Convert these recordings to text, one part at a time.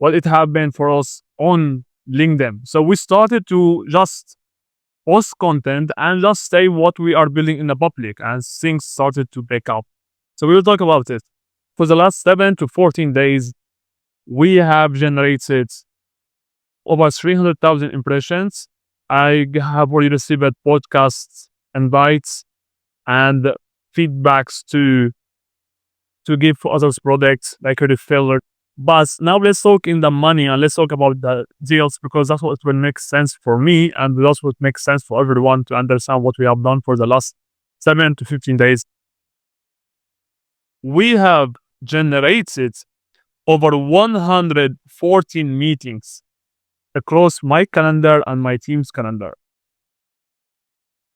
what it happened for us on LinkedIn. So we started to just post content and just say what we are building in the public, and things started to pick up. So we will talk about it. For the last 7 to 14 days, we have generated over 300,000 impressions. I have already received podcasts, invites, and feedbacks to give for others products like a referral. But now let's talk in the money and let's talk about the deals, because that's what will make sense for me and that's what makes sense for everyone to understand what we have done for the last 7 to 15 days. We have generated over 114 meetings across my calendar and my team's calendar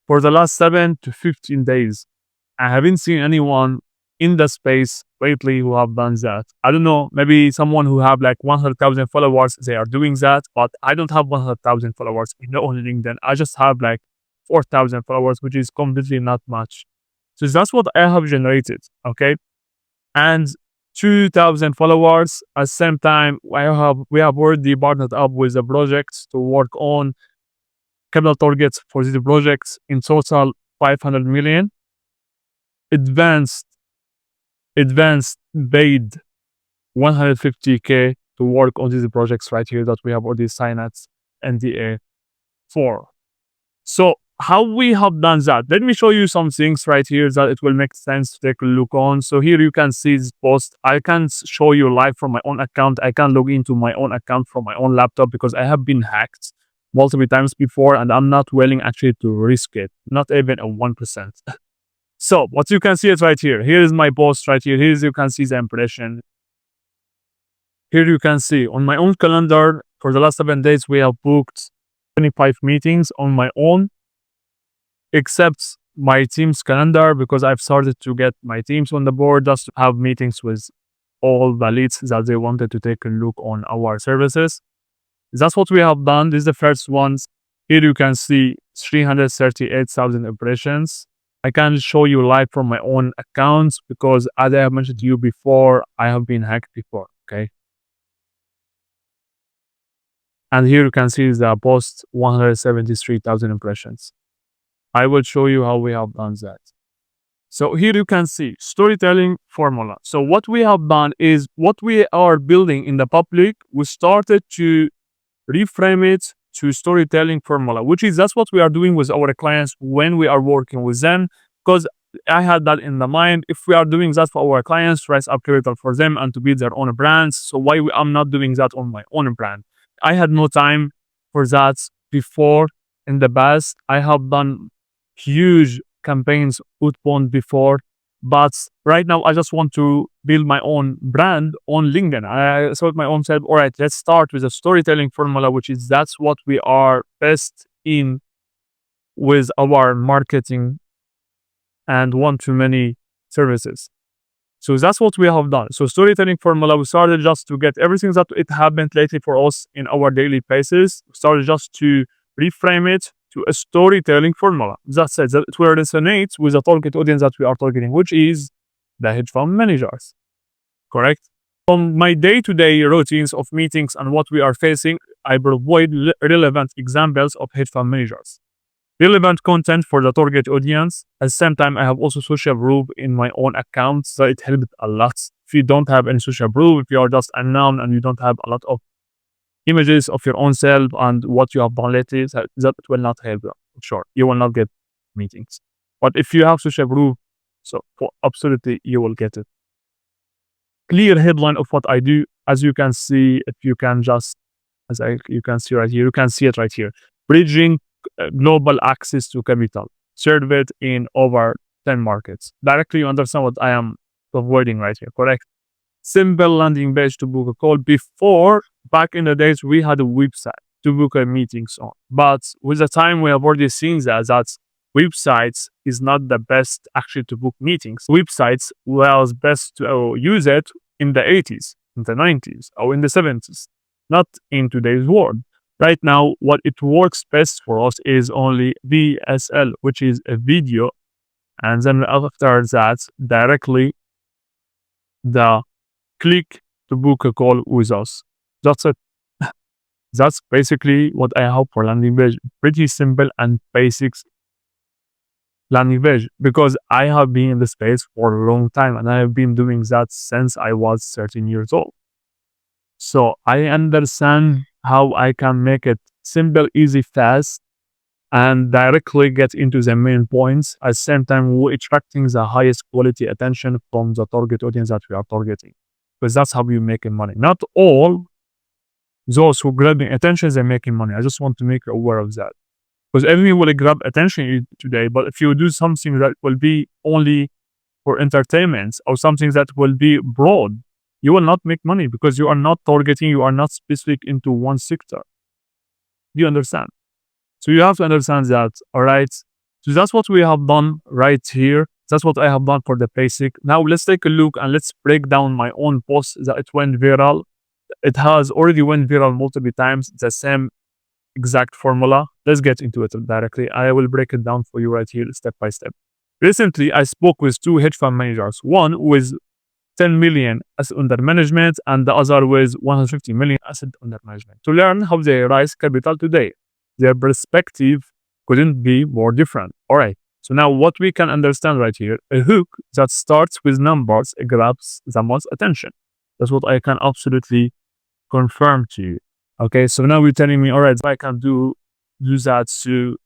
for the last 7 to 15 days. I haven't seen anyone in the space lately who have done that. I don't know, maybe someone who have like 100,000 followers, they are doing that, but I don't have 100,000 followers on LinkedIn. I just have like 4,000 followers, which is completely not much. So that's what I have generated, okay? And 2,000 followers. At the same time, we have already partnered up with the projects to work on capital targets for these projects. In total, 500 million. Advanced paid 150K to work on these projects right here that we have already signed at NDA for. So how we have done that? Let me show you some things right here that it will make sense to take a look on. So here you can see this post. I can show you live from my own account. I can log into my own account from my own laptop because I have been hacked multiple times before and I'm not willing actually to risk it. Not even a 1%. So what you can see is right here. Here is my post right here. Here you can see the impression. Here you can see on my own calendar for the last 7 days, we have booked 25 meetings on my own, except my team's calendar, because I've started to get my teams on the board just to have meetings with all the leads that they wanted to take a look on our services. That's what we have done. This is the first ones. Here you can see 338,000 impressions. I can show you live from my own accounts because, as I have mentioned to you before, I have been hacked before, okay? And here you can see the post, 173,000 impressions. I will show you how we have done that. So here you can see storytelling formula. So what we have done is what we are building in the public, we started to reframe it to storytelling formula, which is that's what we are doing with our clients when we are working with them, because I had that in the mind. If we are doing that for our clients, rise up capital for them and to build their own brands, so why I'm not doing that on my own brand? I had no time for that before. In the past, I have done huge campaigns outbound before, but right now I just want to build my own brand on LinkedIn. I thought my own self, all right, let's start with a storytelling formula, which is that's what we are best in with our marketing and one-to-many services. So that's what we have done. So storytelling formula, we started just to get everything that it happened lately for us in our daily basis. We started just to reframe it to a storytelling formula. That said, that it will resonate with the target audience that we are targeting, which is the hedge fund managers. Correct? From my day-to-day routines of meetings and what we are facing, I provide relevant examples of hedge fund managers. Relevant content for the target audience. At the same time, I have also social proof in my own account, so it helped a lot. If you don't have any social proof, if you are just unknown and you don't have a lot of images of your own self and what you have done lately, that will not help you. Sure, you will not get meetings. But if you have social proof, so absolutely you will get it. Clear headline of what I do, as you can see, if you can just, you can see right here, you can see it right here. Bridging global access to capital, serve it in over 10 markets. Directly you understand what I am avoiding right here, correct? Simple landing page to book a call. Before, back in the days, we had a website to book a meetings on. But with the time, we have already seen that websites is not the best actually to book meetings. Websites was best to use it in the 80s, in the 90s, or in the 70s, not in today's world. Right now, what it works best for us is only VSL, which is a video. And then after that, directly the click to book a call with us. That's it. That's basically what I have for landing page. Pretty simple and basic landing page, because I have been in the space for a long time and I have been doing that since I was 13 years old. So I understand how I can make it simple, easy, fast, and directly get into the main points. At the same time, we're attracting the highest quality attention from the target audience that we are targeting. Because that's how you're making money. Not all those who grabbing attention, they're making money. I just want to make you aware of that. Because everyone will grab attention today, but if you do something that will be only for entertainment or something that will be broad, you will not make money because you are not targeting, you are not specific into one sector. Do you understand? So you have to understand that, all right? So that's what we have done right here. That's what I have done for the basic. Now let's take a look and let's break down my own post that it went viral. It has already went viral multiple times, the same exact formula. Let's get into it directly. I will break it down for you right here, step by step. Recently, I spoke with two hedge fund managers, one with 10 million asset under management and the other with 150 million asset under management, to learn how they raise capital today. Their perspective couldn't be more different. All right. So now what we can understand right here, a hook that starts with numbers grabs the most attention. That's what I can absolutely confirm to you. Okay. So now you're telling me, all right, I can do that to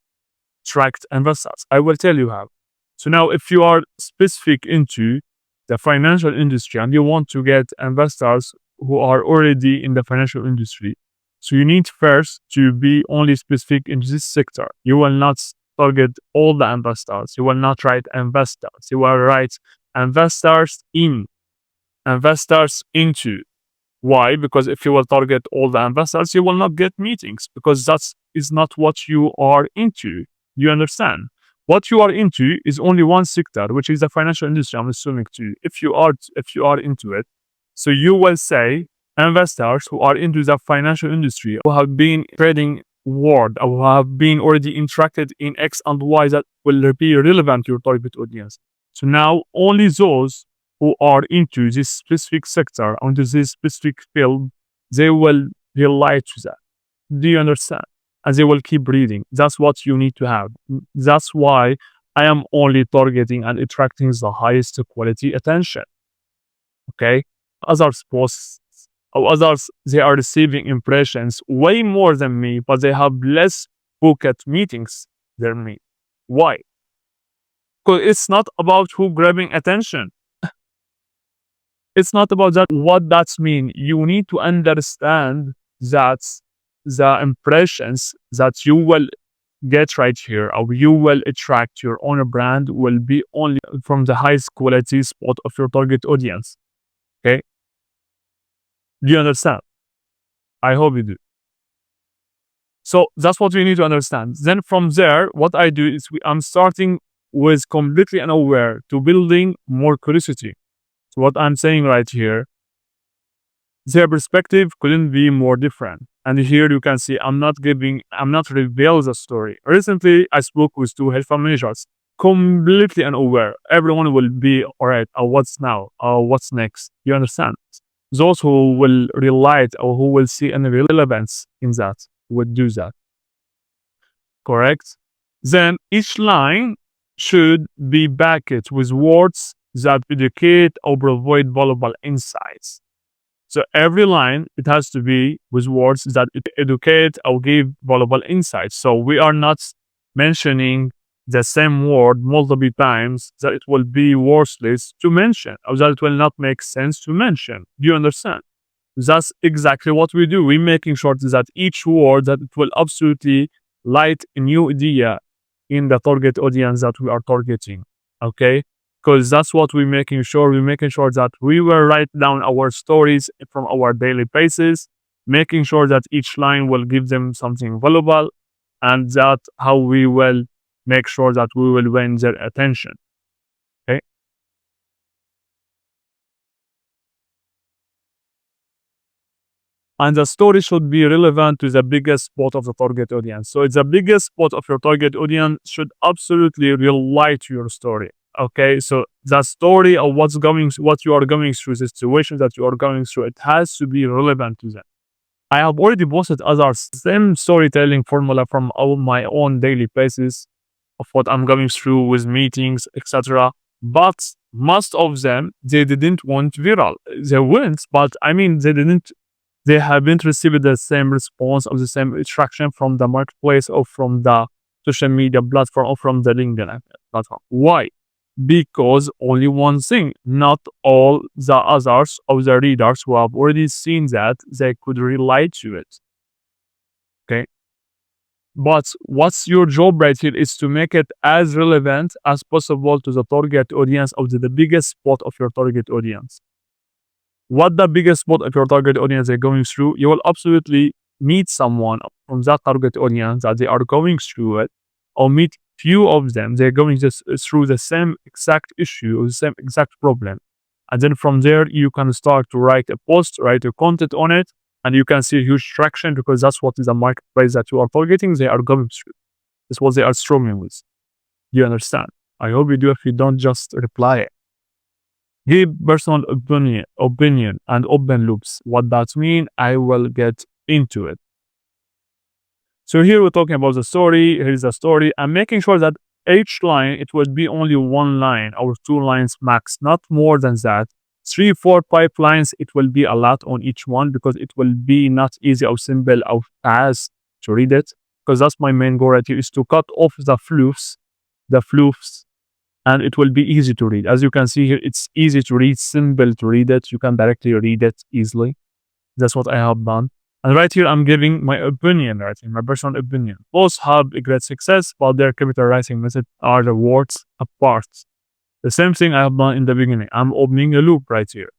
attract investors. I will tell you how. So now if you are specific into the financial industry and you want to get investors who are already in the financial industry, so you need first to be only specific in this sector. You will not target all the investors. You will not write investors. You will write investors in, investors into. Why? Because if you will target all the investors, you will not get meetings because that is not what you are into. You understand? What you are into is only one sector, which is the financial industry. I'm assuming too. If you are into it, so you will say investors who are into the financial industry, who have been trading word, or who have been already interacted in X and Y that will be relevant to your target audience. So now only those who are into this specific sector, into this specific field, they will rely to that. Do you understand? And they will keep reading. That's what you need to have. That's why I am only targeting and attracting the highest quality attention. Okay? Others posts or others, they are receiving impressions way more than me, but they have less booked meetings than me. Why? Because it's not about who grabbing attention. It's not about that. What that means, you need to understand that the impressions that you will get right here, or you will attract your own brand, will be only from the highest quality spot of your target audience. Okay? Do you understand? I hope you do. So that's what we need to understand. Then from there, what I do is I'm starting with completely unaware to building more curiosity. So what I'm saying right here, their perspective couldn't be more different. And here you can see I'm not reveal the story. Recently, I spoke with two hedge fund managers, completely unaware. Everyone will be, all right, what's now? What's next? You understand? Those who will rely or who will see any relevance in that would do that. Correct? Then each line should be backed with words that educate or provide valuable insights. So every line, it has to be with words that educate or give valuable insights. So we are not mentioning the same word multiple times that it will be worthless to mention, or that it will not make sense to mention. Do you understand? That's exactly what we do. We're making sure that each word that it will absolutely light a new idea in the target audience that we are targeting. Okay? Because that's what we're making sure. We're making sure that we will write down our stories from our daily basis, making sure that each line will give them something valuable, and that how we will make sure that we will win their attention. Okay. And the story should be relevant to the biggest spot of the target audience. So it's the biggest spot of your target audience should absolutely relate to your story. Okay, so the story of what you are going through, the situation that you are going through, it has to be relevant to them. I have already posted other same storytelling formula from my own daily basis of what I'm going through with meetings, etc. But most of them, they didn't want viral. They went, but I mean, they haven't received the same response or the same attraction from the marketplace or from the social media platform or from the LinkedIn platform. Why? Because only one thing, not all the others of the readers who have already seen that they could relate to it. Okay. But what's your job right here is to make it as relevant as possible to the target audience of the biggest spot of your target audience. What the biggest spot of your target audience are going through, you will absolutely meet someone from that target audience that they are going through it, or meet few of them, they're going just through the same exact issue or the same exact problem. And then from there, you can start to write a post, write a content on it, and you can see huge traction because that's what is the marketplace that you are targeting, they are going through. That's what they are struggling with. Do you understand? I hope you do. If you don't, just reply it. Give personal opinion and open loops. What that mean, I will get into it. So here we're talking about the story. Here's the story. I'm making sure that each line, it would be only one line or two lines max, not more than that. 3, 4, 5 lines, it will be a lot on each one because it will be not easy or simple or fast to read it. Because that's my main goal right here, is to cut off the floofs, and it will be easy to read. As you can see here, it's easy to read, simple to read it. You can directly read it easily. That's what I have done. And right here, I'm giving my opinion, right here, my personal opinion. Both have a great success, but their capital writing method are the words apart. The same thing I have done in the beginning. I'm opening a loop right here.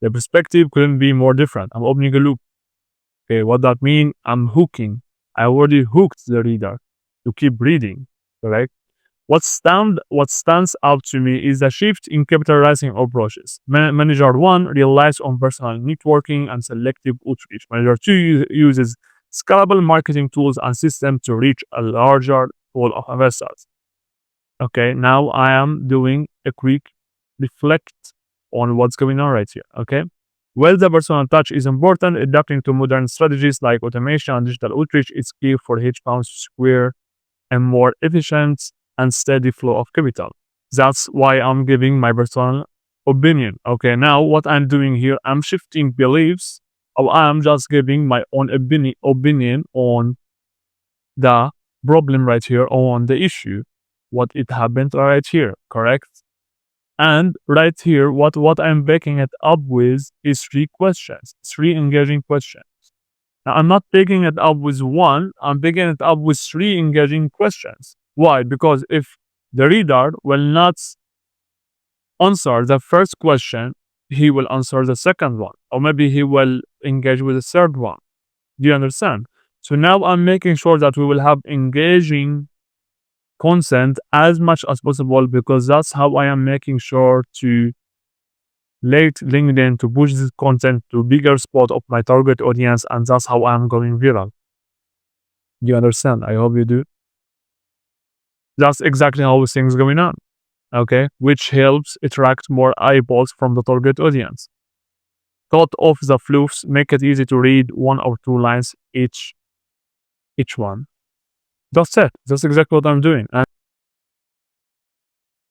The perspective couldn't be more different. I'm opening a loop. Okay, what that means? I'm hooking. I already hooked the reader to keep reading, correct? What stands out to me is the shift in capitalizing approaches. Manager 1 relies on personal networking and selective outreach. Manager 2 uses scalable marketing tools and systems to reach a larger pool of investors. Okay, now I am doing a quick reflect on what's going on right here. Okay, while the personal touch is important, adapting to modern strategies like automation and digital outreach is key for hedge funds to square a more efficient and steady flow of capital. That's why I'm giving my personal opinion. Okay, now what I'm doing here, I'm shifting beliefs, or I'm just giving my own opinion on the problem right here, on the issue, what it happened right here, correct? And right here, what I'm backing it up with is 3 questions, 3 engaging questions. Now, I'm not picking it up with 1, I'm picking it up with 3 engaging questions. Why? Because if the reader will not answer the first question, he will answer the second one, or maybe he will engage with the third one. Do you understand? So now I'm making sure that we will have engaging content as much as possible because that's how I am making sure to let LinkedIn to push this content to bigger spot of my target audience, and that's how I'm going viral. Do you understand? I hope you do. That's exactly how things going on. Okay, which helps attract more eyeballs from the target audience. Cut off the floofs, make it easy to read 1 or 2 lines each one. That's it. That's exactly what I'm doing.